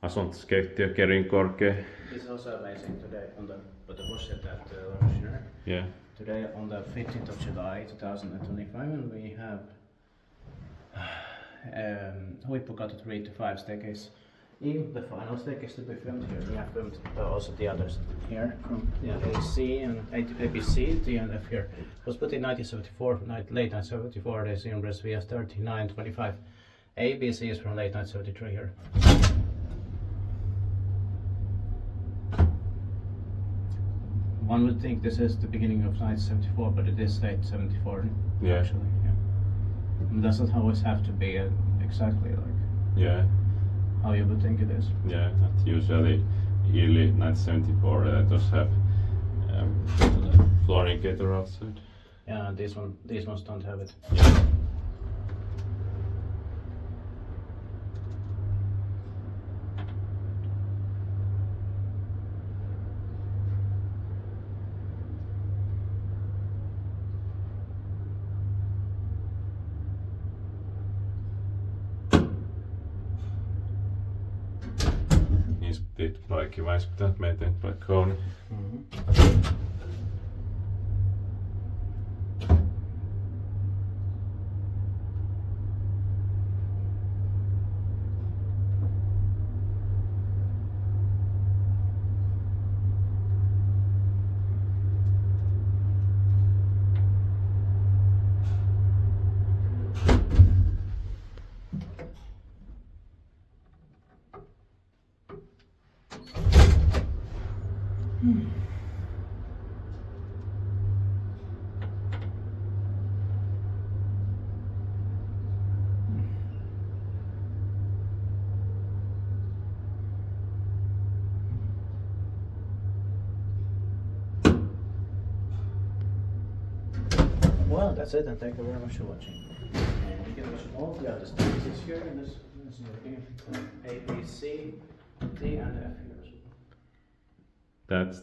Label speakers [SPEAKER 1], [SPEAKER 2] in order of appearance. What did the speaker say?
[SPEAKER 1] Asuntokeittiö Kerin korkea.
[SPEAKER 2] This is also amazing today on the bullshit at ValmetSchlieren.
[SPEAKER 1] Yeah.
[SPEAKER 2] Today on the 15th of July 2025 and we have Huippukatu 3 to 5 staircase. Even the final staircase to be filmed here. We have filmed also the others here from AC and ABC, D and F here. It was put in 1974, late 1974. They see in VS 3925. ABC is from late 1973 here. One would think this is the beginning of 1974, but it is late 74
[SPEAKER 1] Yeah.
[SPEAKER 2] actually. Yeah. It doesn't always have to be exactly like
[SPEAKER 1] Yeah.
[SPEAKER 2] how you would think it is.
[SPEAKER 1] Yeah. That usually early 1974 it does have floor indicator outside.
[SPEAKER 2] Yeah, and these ones don't have it.
[SPEAKER 1] Yeah. Niistä noikin vais pitää meitä vaikka on.
[SPEAKER 2] Well, that's it, and thank you very much for watching. And you can watch all the other stages here in this A, B, C, D, and F here as well.
[SPEAKER 1] That's